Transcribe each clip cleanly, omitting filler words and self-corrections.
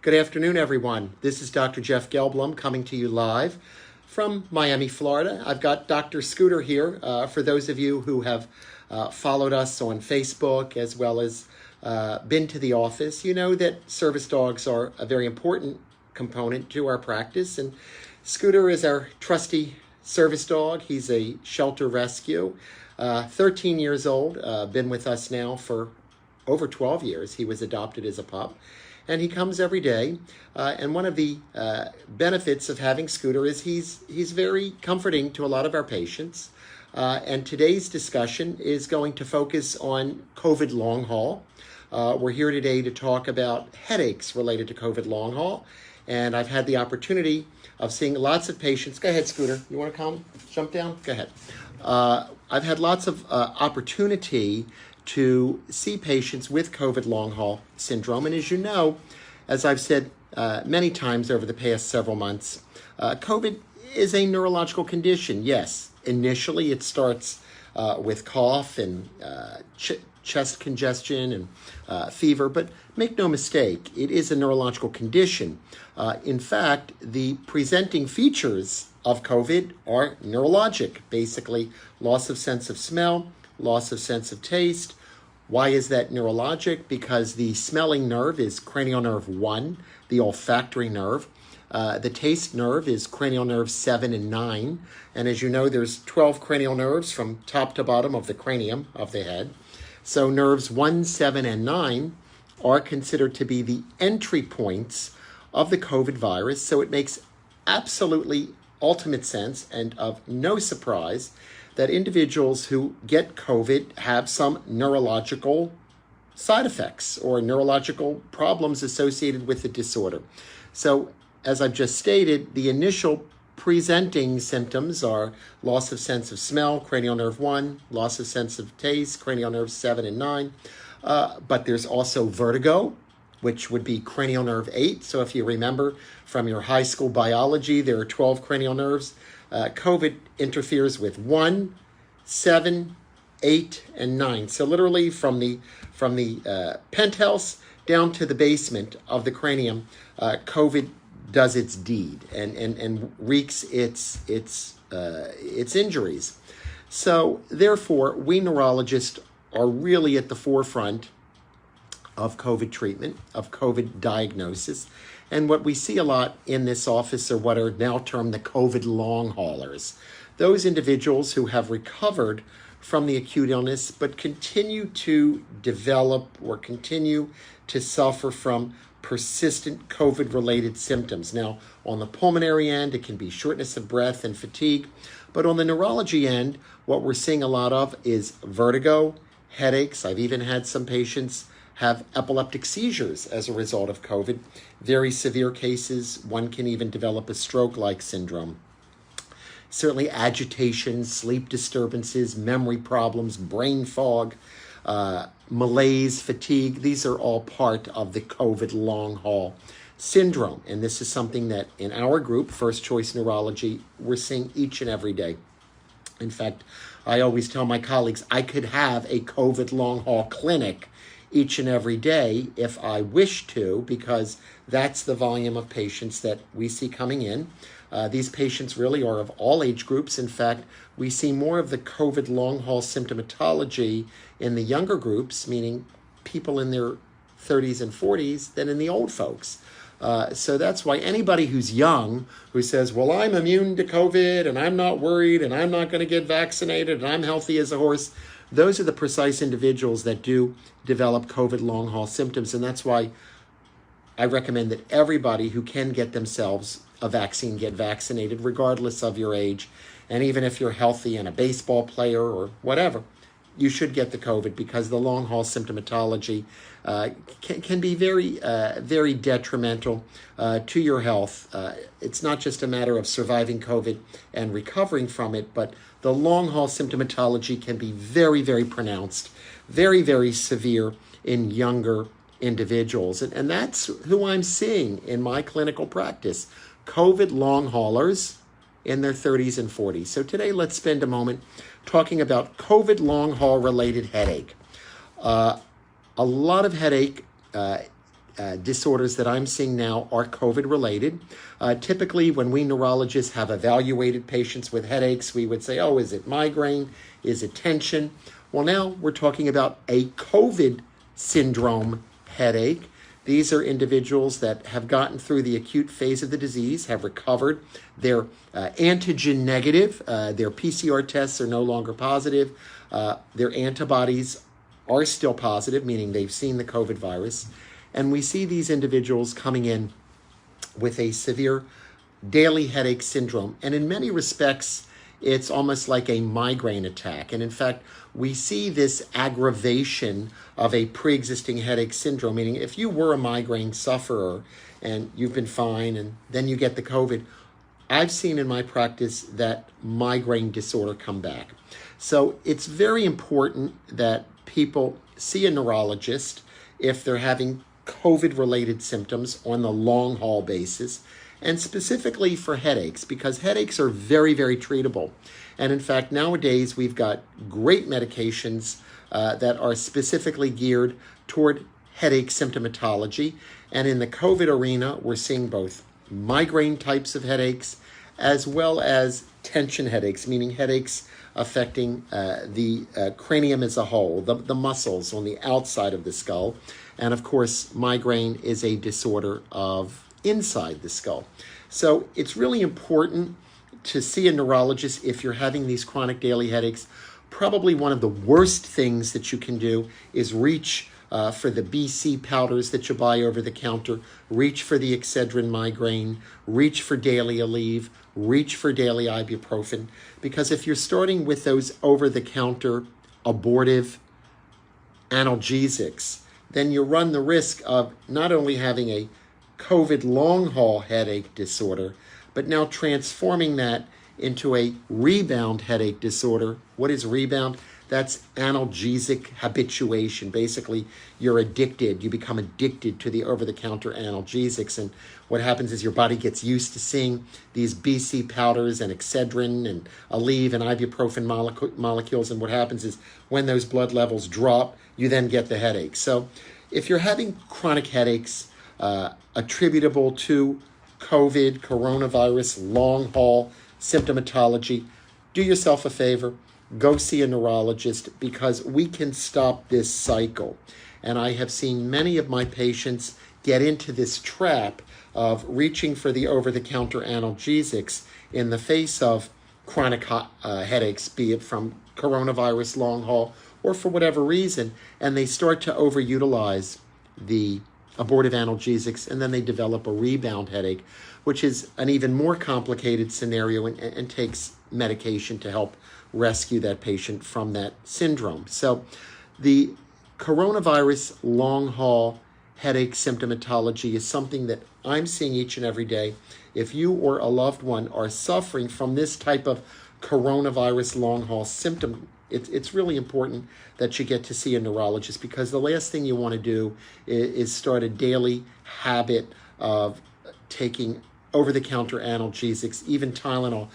Good afternoon, everyone. This is Dr. Jeff Gelblum coming to you live from Miami, Florida. I've got Dr. Scooter here. For those of you who have followed us on Facebook as well as been to the office, you know that service dogs are a very important component to our practice. And Scooter is our trusty service dog. He's a shelter rescue, 13 years old, been with us now for over 12 years. He was adopted as a pup. And he comes every day. And one of the benefits of having Scooter is he's very comforting to a lot of our patients. And today's discussion is going to focus on COVID long haul. We're here today to talk about headaches related to COVID long haul. And I've had the opportunity of seeing lots of patients. Go ahead, Scooter. You want to come? Jump down? Go ahead. I've had lots of opportunity to see patients with COVID long haul syndrome. And as you know, as I've said many times over the past several months, COVID is a neurological condition. Yes, initially it starts with cough and chest congestion and fever, but make no mistake, it is a neurological condition. In fact, the presenting features of COVID are neurologic, basically loss of sense of smell, loss of sense of taste. Why is that neurologic? Because the smelling nerve is cranial nerve 1, the olfactory nerve. The taste nerve is cranial nerve 7 and 9. And as you know, there's 12 cranial nerves from top to bottom of the cranium of the head. So nerves 1, 7, and 9 are considered to be the entry points of the COVID virus. So it makes absolutely ultimate sense and of no surprise that individuals who get COVID have some neurological side effects or neurological problems associated with the disorder. So, as I've just stated, the initial presenting symptoms are loss of sense of smell, cranial nerve 1, loss of sense of taste, cranial nerve 7 and 9. But there's also vertigo, which would be cranial nerve 8. So if you remember from your high school biology, there are 12 cranial nerves. COVID interferes with 1, 7, 8, and 9. So literally from the penthouse down to the basement of the cranium, COVID does its deed and wreaks its injuries. So therefore, we neurologists are really at the forefront of COVID treatment, of COVID diagnosis. And what we see a lot in this office are what are now termed the COVID long haulers. Those individuals who have recovered from the acute illness but continue to develop or continue to suffer from persistent COVID-related symptoms. Now, on the pulmonary end, it can be shortness of breath and fatigue. But on the neurology end, what we're seeing a lot of is vertigo, headaches. I've even had some patients have epileptic seizures as a result of COVID. Very severe cases, one can even develop a stroke-like syndrome. Certainly agitation, sleep disturbances, memory problems, brain fog, malaise, fatigue. These are all part of the COVID long haul syndrome. And this is something that in our group, First Choice Neurology, we're seeing each and every day. In fact, I always tell my colleagues I could have a COVID long haul clinic each and every day if I wish to, because that's the volume of patients that we see coming in. These patients really are of all age groups. In fact, we see more of the COVID long haul symptomatology in the younger groups, meaning people in their 30s and 40s, than in the old folks. So that's why anybody who's young, who says, well, I'm immune to COVID and I'm not worried and I'm not going to get vaccinated and I'm healthy as a horse, those are the precise individuals that do develop COVID long haul symptoms. And that's why I recommend that everybody who can get themselves a vaccine get vaccinated, regardless of your age. And even if you're healthy and a baseball player or whatever, you should get the COVID, because the long haul symptomatology can be very detrimental to your health. It's not just a matter of surviving COVID and recovering from it, but the long haul symptomatology can be very pronounced, very severe in younger individuals. And that's who I'm seeing in my clinical practice, COVID long haulers in their 30s and 40s. So today, let's spend a moment talking about COVID long haul related headache. A lot of headache disorders that I'm seeing now are COVID-related. Typically, when we neurologists have evaluated patients with headaches, we would say, oh, is it migraine? Is it tension? Well, now we're talking about a COVID syndrome headache. These are individuals that have gotten through the acute phase of the disease, have recovered. They're antigen negative. Their PCR tests are no longer positive. Their antibodies are still positive, meaning they've seen the COVID virus. And we see these individuals coming in with a severe daily headache syndrome. And in many respects, it's almost like a migraine attack. And in fact, we see this aggravation of a pre-existing headache syndrome, meaning if you were a migraine sufferer and you've been fine and then you get the COVID, I've seen in my practice that migraine disorder come back. So it's very important that people see a neurologist if they're having COVID-related symptoms on the long haul basis, and specifically for headaches, because headaches are very, very treatable. And in fact, nowadays we've got great medications that are specifically geared toward headache symptomatology. And in the COVID arena, we're seeing both migraine types of headaches as well as tension headaches, meaning headaches affecting the cranium as a whole, the muscles on the outside of the skull. And of course, migraine is a disorder of inside the skull. So it's really important to see a neurologist if you're having these chronic daily headaches. Probably one of the worst things that you can do is reach for the BC powders that you buy over the counter, reach for the Excedrin migraine, reach for daily Aleve, reach for daily ibuprofen, because if you're starting with those over-the-counter abortive analgesics, then you run the risk of not only having a COVID long-haul headache disorder, but now transforming that into a rebound headache disorder. What is rebound? That's analgesic habituation. Basically, you're addicted. You become addicted to the over-the-counter analgesics. And what happens is your body gets used to seeing these BC powders and Excedrin and Aleve and ibuprofen molecules. And what happens is when those blood levels drop, you then get the headache. So if you're having chronic headaches attributable to COVID, coronavirus, long-haul symptomatology, do yourself a favor. Go see a neurologist, because we can stop this cycle. And I have seen many of my patients get into this trap of reaching for the over-the-counter analgesics in the face of chronic headaches, be it from coronavirus long haul or for whatever reason, and they start to overutilize the abortive analgesics, and then they develop a rebound headache, which is an even more complicated scenario and takes medication to help rescue that patient from that syndrome. So the coronavirus long-haul headache symptomatology is something that I'm seeing each and every day. If you or a loved one are suffering from this type of coronavirus long-haul symptom, it's really important that you get to see a neurologist, because the last thing you want to do is start a daily habit of taking over-the-counter analgesics, even Tylenol,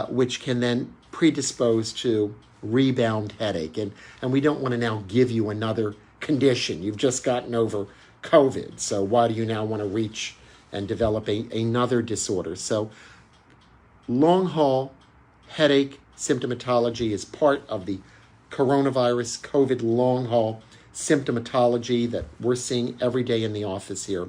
which can then predispose to rebound headache. And we don't want to now give you another condition. You've just gotten over COVID. So why do you now want to reach and develop another disorder? So long-haul headache symptomatology is part of the coronavirus COVID long-haul symptomatology that we're seeing every day in the office here.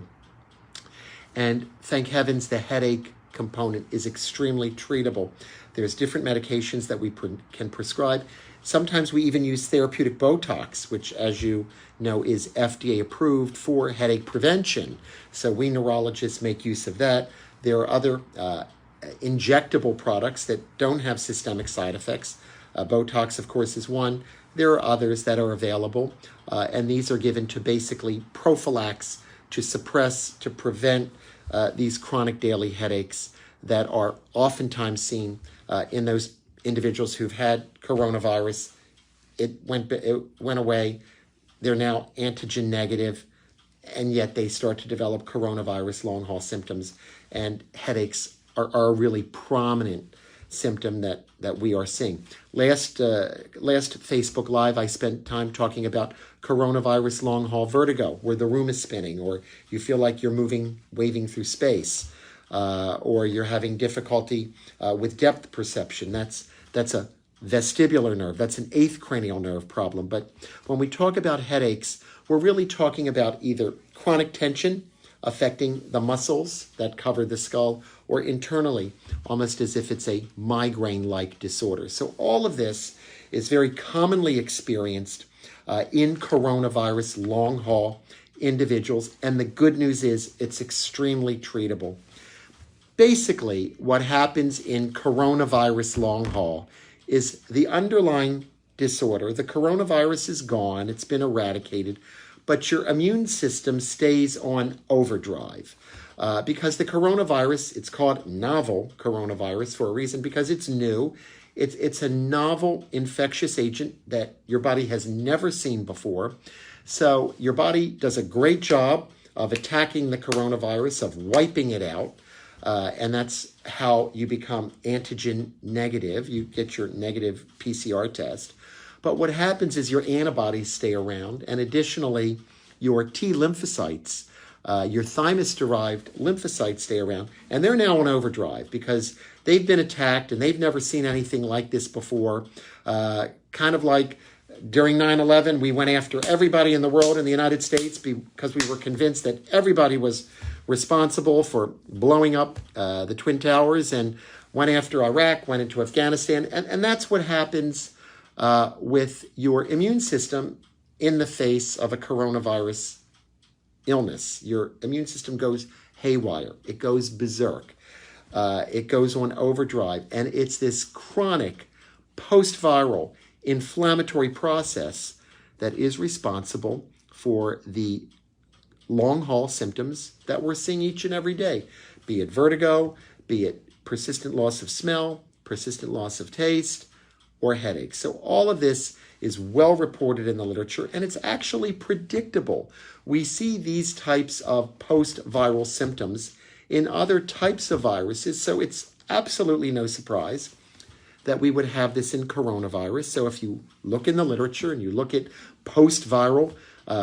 And thank heavens the headache component is extremely treatable. There's different medications that we can prescribe. Sometimes we even use therapeutic Botox, which, as you know, is FDA approved for headache prevention. So we neurologists make use of that. There are other injectable products that don't have systemic side effects. Botox, of course, is one. There are others that are available, and these are given to basically prophylax, to suppress, to prevent these chronic daily headaches that are oftentimes seen in those individuals who've had coronavirus. It went away. They're now antigen negative, and yet they start to develop coronavirus long-haul symptoms, and headaches are a really prominent symptom that we are seeing. Last Facebook Live, I spent time talking about coronavirus long haul vertigo, where the room is spinning, or you feel like you're waving through space, or you're having difficulty with depth perception. That's a vestibular nerve. That's an 8th cranial nerve problem. But when we talk about headaches, we're really talking about either chronic tension affecting the muscles that cover the skull, or internally, almost as if it's a migraine-like disorder. So all of this is very commonly experienced in coronavirus long-haul individuals, and the good news is it's extremely treatable. Basically, what happens in coronavirus long-haul is the underlying disorder. The coronavirus is gone, it's been eradicated, but your immune system stays on overdrive. Because the coronavirus, it's called novel coronavirus for a reason, because it's new. It's a novel infectious agent that your body has never seen before. So your body does a great job of attacking the coronavirus, of wiping it out. And that's how you become antigen negative. You get your negative PCR test. But what happens is your antibodies stay around, and additionally, your T lymphocytes, your thymus-derived lymphocytes stay around, and they're now on overdrive because they've been attacked and they've never seen anything like this before. Kind of like during 9/11, we went after everybody in the world in the United States because we were convinced that everybody was responsible for blowing up the Twin Towers, and went after Iraq, went into Afghanistan, and that's what happens with your immune system in the face of a coronavirus illness. Your immune system goes haywire. It goes berserk. It goes on overdrive. And it's this chronic post-viral inflammatory process that is responsible for the long-haul symptoms that we're seeing each and every day, be it vertigo, be it persistent loss of smell, persistent loss of taste, or headaches. So all of this is well reported in the literature, and it's actually predictable. We see these types of post-viral symptoms in other types of viruses, so it's absolutely no surprise that we would have this in coronavirus. So if you look in the literature and you look at post-viral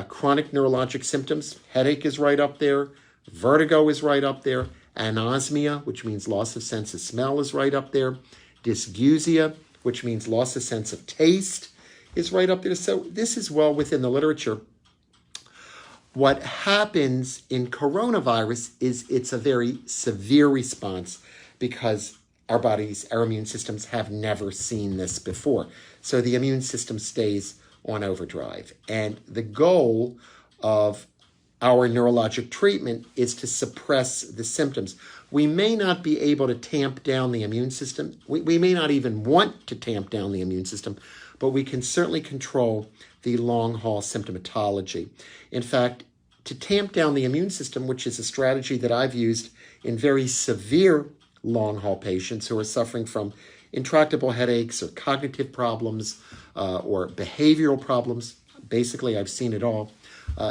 chronic neurologic symptoms, headache is right up there, vertigo is right up there, anosmia, which means loss of sense of smell, is right up there, dysgeusia, which means loss of sense of taste, is right up there. So this is well within the literature. What happens in coronavirus is it's a very severe response because our bodies, our immune systems have never seen this before. So the immune system stays on overdrive. And the goal of our neurologic treatment is to suppress the symptoms. We may not be able to tamp down the immune system. We may not even want to tamp down the immune system, but we can certainly control the long-haul symptomatology. In fact, to tamp down the immune system, which is a strategy that I've used in very severe long-haul patients who are suffering from intractable headaches or cognitive problems or behavioral problems. Basically, I've seen it all.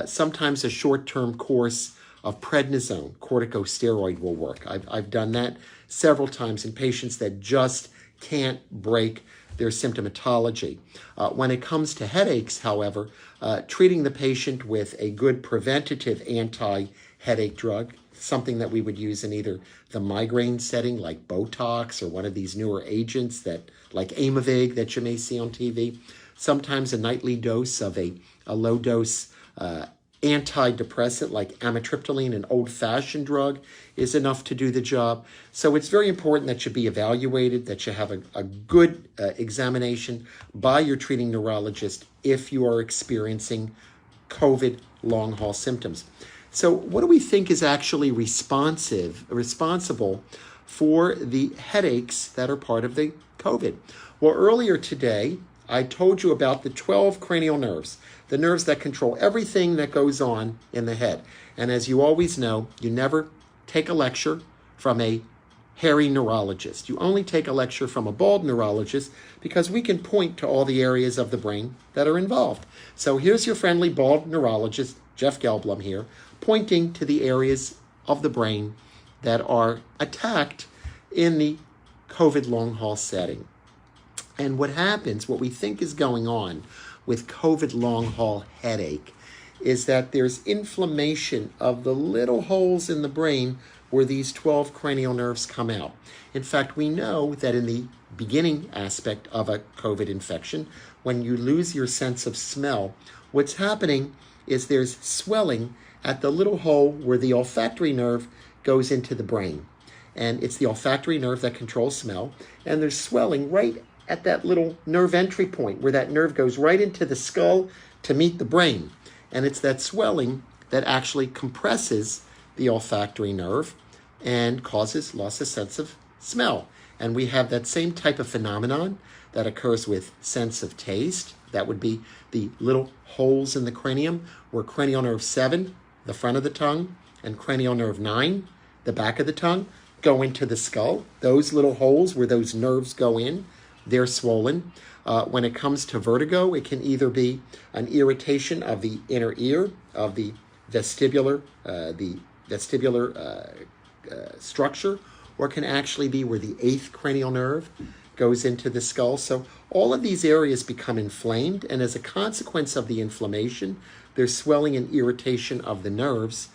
Sometimes a short-term course of prednisone, corticosteroid, will work. I've done that several times in patients that just can't break their symptomatology. When it comes to headaches, however, treating the patient with a good preventative anti-headache drug, something that we would use in either the migraine setting like Botox or one of these newer agents that like Aimovig that you may see on TV, sometimes a nightly dose of a low-dose antidepressant like amitriptyline, an old-fashioned drug, is enough to do the job. So it's very important that you be evaluated, that you have a good examination by your treating neurologist if you are experiencing COVID long-haul symptoms. So what do we think is actually responsible for the headaches that are part of the COVID? Well, earlier today, I told you about the 12 cranial nerves, the nerves that control everything that goes on in the head. And as you always know, you never take a lecture from a hairy neurologist. You only take a lecture from a bald neurologist because we can point to all the areas of the brain that are involved. So here's your friendly bald neurologist, Jeff Gelblum here, pointing to the areas of the brain that are attacked in the COVID long haul setting. And what happens, what we think is going on with COVID long haul headache is that there's inflammation of the little holes in the brain where these 12 cranial nerves come out. In fact, we know that in the beginning aspect of a COVID infection, when you lose your sense of smell, what's happening is there's swelling at the little hole where the olfactory nerve goes into the brain. And it's the olfactory nerve that controls smell. And there's swelling right at that little nerve entry point where that nerve goes right into the skull to meet the brain. And it's that swelling that actually compresses the olfactory nerve and causes loss of sense of smell. And we have that same type of phenomenon that occurs with sense of taste. That would be the little holes in the cranium where cranial nerve 7, the front of the tongue, and cranial nerve 9, the back of the tongue, go into the skull. Those little holes where those nerves go in, they're swollen. When it comes to vertigo, it can either be an irritation of the inner ear, of the vestibular structure, or it can actually be where the 8th cranial nerve goes into the skull. So all of these areas become inflamed, and as a consequence of the inflammation, there's swelling and irritation of the nerves,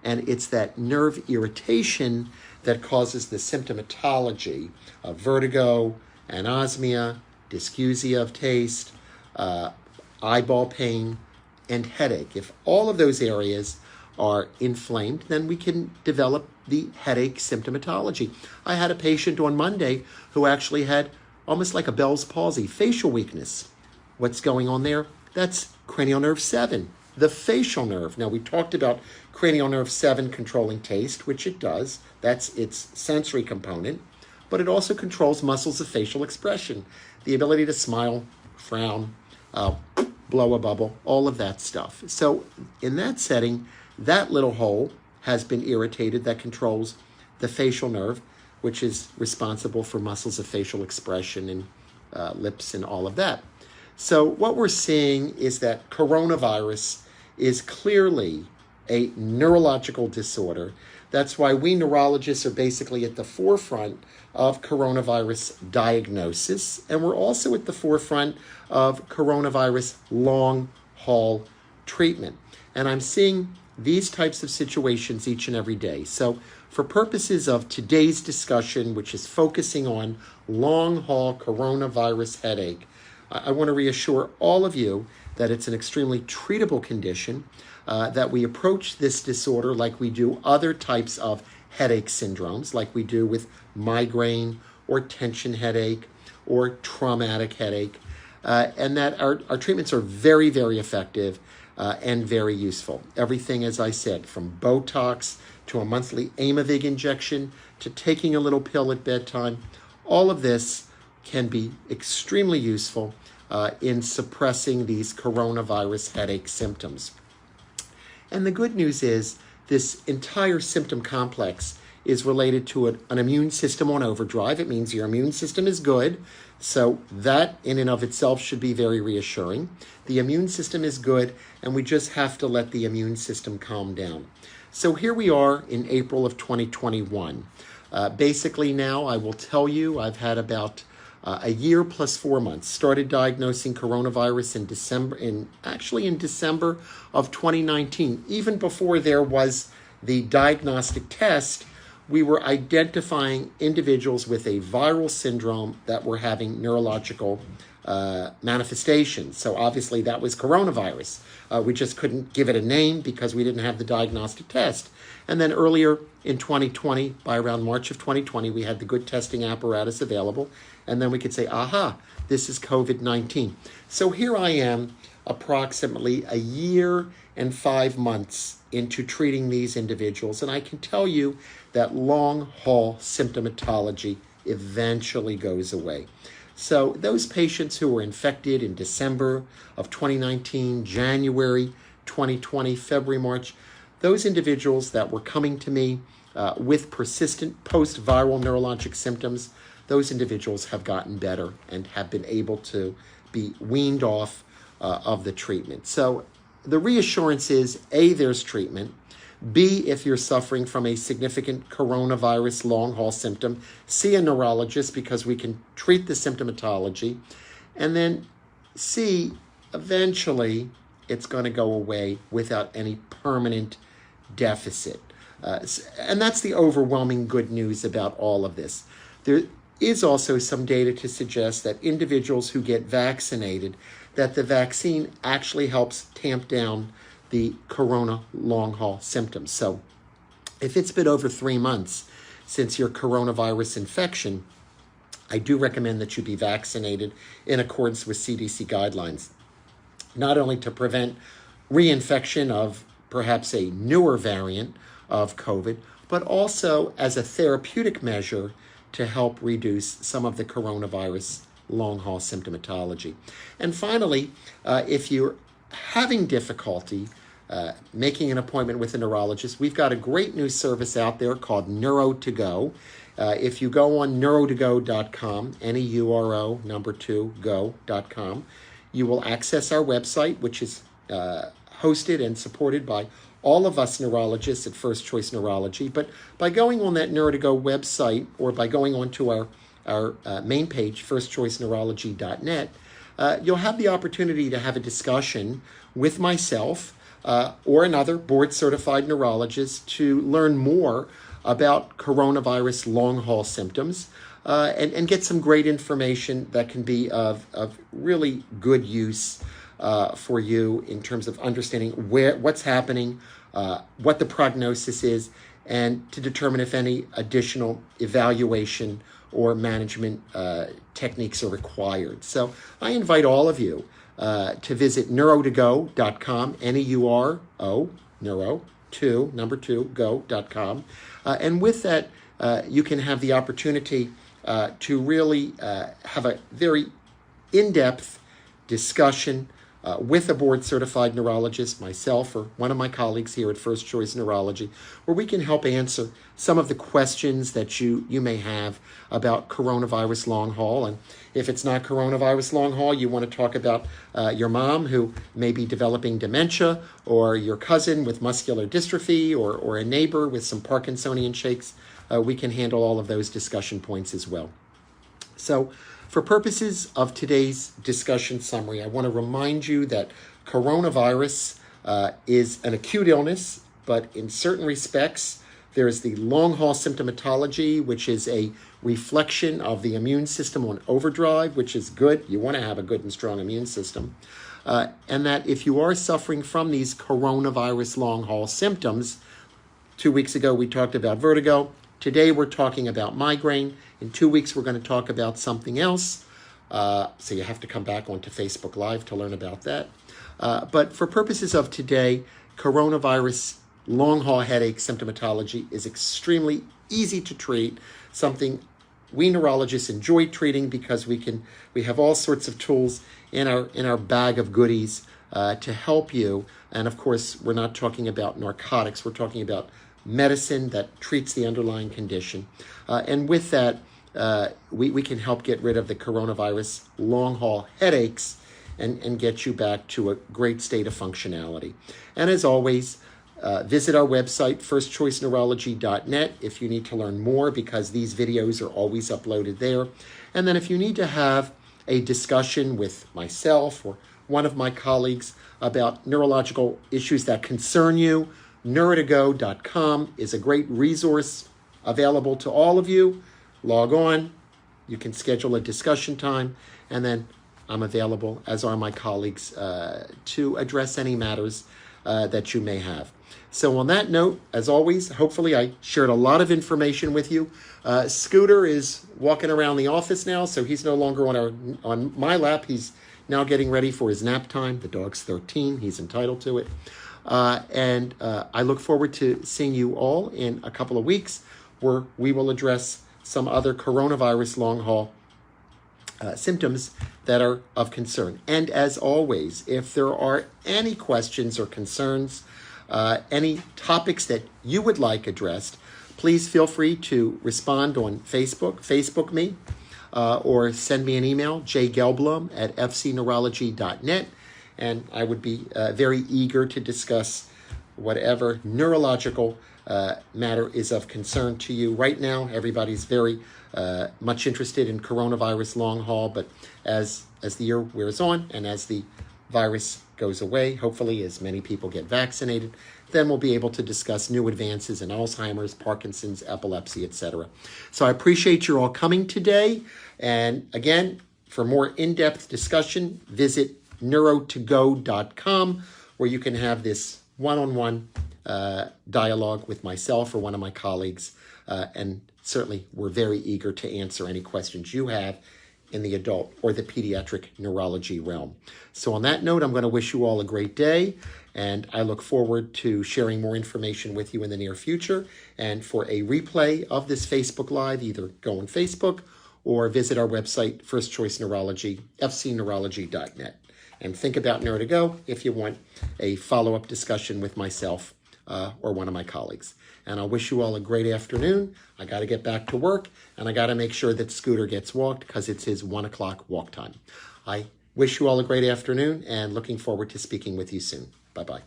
and it's that nerve irritation that causes the symptomatology of vertigo, anosmia, dysgeusia of taste, eyeball pain, and headache. If all of those areas are inflamed, then we can develop the headache symptomatology. I had a patient on Monday who actually had almost like a Bell's palsy, facial weakness. What's going on there? That's cranial nerve 7, the facial nerve. Now, we talked about cranial nerve 7 controlling taste, which it does. That's its sensory component. But it also controls muscles of facial expression, the ability to smile, frown, blow a bubble, all of that stuff. So in that setting, that little hole has been irritated that controls the facial nerve, which is responsible for muscles of facial expression and lips and all of that. So what we're seeing is that coronavirus is clearly a neurological disorder. That's why we neurologists are basically at the forefront of coronavirus diagnosis, and we're also at the forefront of coronavirus long-haul treatment. And I'm seeing these types of situations each and every day. So for purposes of today's discussion, which is focusing on long-haul coronavirus headache, I want to reassure all of you that it's an extremely treatable condition, that we approach this disorder like we do other types of headache syndromes, like we do with migraine or tension headache or traumatic headache, and that our treatments are very, very effective and very useful. Everything, as I said, from Botox to a monthly Aimovig injection to taking a little pill at bedtime, all of this can be extremely useful in suppressing these coronavirus headache symptoms. And the good news is this entire symptom complex is related to an immune system on overdrive. It means your immune system is good. So that in and of itself should be very reassuring. The immune system is good, and we just have to let the immune system calm down. So here we are in April of 2021. Basically now, I will tell you, I've had about a year plus 4 months. Started diagnosing coronavirus in December of 2019. Even before there was the diagnostic test, we were identifying individuals with a viral syndrome that were having neurological manifestations. So obviously that was coronavirus. We just couldn't give it a name because we didn't have the diagnostic test. And then earlier in 2020, by around March of 2020, we had the good testing apparatus available. And then we could say, aha, this is COVID-19. So here I am, approximately a year and 5 months into treating these individuals. And I can tell you that long-haul symptomatology eventually goes away. So those patients who were infected in December of 2019, January 2020, February, March, those individuals that were coming to me with persistent post-viral neurologic symptoms, those individuals have gotten better and have been able to be weaned off of the treatment. So the reassurance is, A, there's treatment. B, if you're suffering from a significant coronavirus long-haul symptom, see a neurologist because we can treat the symptomatology. And then C, eventually it's going to go away without any permanent deficit. And that's the overwhelming good news about all of this. There is also some data to suggest that individuals who get vaccinated, that the vaccine actually helps tamp down the corona long-haul symptoms. So if it's been over 3 months since your coronavirus infection, I do recommend that you be vaccinated in accordance with CDC guidelines, not only to prevent reinfection of perhaps a newer variant of COVID, but also as a therapeutic measure to help reduce some of the coronavirus long-haul symptomatology. And finally, if you're having difficulty making an appointment with a neurologist, we've got a great new service out there called Neuro2Go. If you go on neuro2go.com, Neuro2go.com, you will access our website, which is hosted and supported by all of us neurologists at First Choice Neurology. But by going on that Neuro2Go website, or by going on to our main page, firstchoiceneurology.net, you'll have the opportunity to have a discussion with myself or another board-certified neurologist to learn more about coronavirus long-haul symptoms and get some great information that can be of really good use for you in terms of understanding what's happening, what the prognosis is, and to determine if any additional evaluation or management techniques are required. So I invite all of you to visit neuro2go.com, Neuro, go.com. And with that, you can have the opportunity to really have a very in-depth discussion with a board-certified neurologist, myself, or one of my colleagues here at First Choice Neurology, where we can help answer some of the questions that you may have about coronavirus long haul. And if it's not coronavirus long haul, you want to talk about your mom who may be developing dementia, or your cousin with muscular dystrophy, or a neighbor with some Parkinsonian shakes, we can handle all of those discussion points as well. So for purposes of today's discussion summary, I want to remind you that coronavirus is an acute illness, but in certain respects, there's the long-haul symptomatology, which is a reflection of the immune system on overdrive, which is good. You want to have a good and strong immune system. And that if you are suffering from these coronavirus long-haul symptoms, 2 weeks ago we talked about vertigo. Today we're talking about migraine. In 2 weeks we're going to talk about something else. So you have to come back onto Facebook Live to learn about that. But for purposes of today, coronavirus long-haul headache symptomatology is extremely easy to treat, something we neurologists enjoy treating because we have all sorts of tools in our bag of goodies to help you. And of course, we're not talking about narcotics. We're talking about medicine that treats the underlying condition. And with that, we can help get rid of the coronavirus long-haul headaches and get you back to a great state of functionality. And as always, visit our website, firstchoiceneurology.net, if you need to learn more, because these videos are always uploaded there. And then if you need to have a discussion with myself or one of my colleagues about neurological issues that concern you, Neuro2Go.com is a great resource available to all of you. Log on, you can schedule a discussion time, and then I'm available, as are my colleagues, to address any matters that you may have. So on that note, as always, hopefully I shared a lot of information with you. Scooter is walking around the office now, so he's no longer on my lap. He's now getting ready for his nap time. The dog's 13. He's entitled to it. And I look forward to seeing you all in a couple of weeks, where we will address some other coronavirus long-haul symptoms that are of concern. And as always, if there are any questions or concerns, any topics that you would like addressed, please feel free to respond on Facebook me, or send me an email, jgelblum@fcneurology.net, and I would be very eager to discuss whatever neurological matter is of concern to you. Right now, everybody's very much interested in coronavirus long haul, but as the year wears on and as the virus goes away, hopefully as many people get vaccinated, then we'll be able to discuss new advances in Alzheimer's, Parkinson's, epilepsy, etc. So I appreciate you all coming today. And again, for more in-depth discussion, visit Neuro2Go.com, where you can have this one-on-one dialogue with myself or one of my colleagues. And certainly, we're very eager to answer any questions you have in the adult or the pediatric neurology realm. So on that note, I'm going to wish you all a great day, and I look forward to sharing more information with you in the near future. And for a replay of this Facebook Live, either go on Facebook or visit our website, First Choice Neurology, fcneurology.net. And think about Neuro2Go if you want a follow-up discussion with myself or one of my colleagues. And I'll wish you all a great afternoon. I got to get back to work, and I got to make sure that Scooter gets walked because it's his 1 o'clock walk time. I wish you all a great afternoon and looking forward to speaking with you soon. Bye-bye.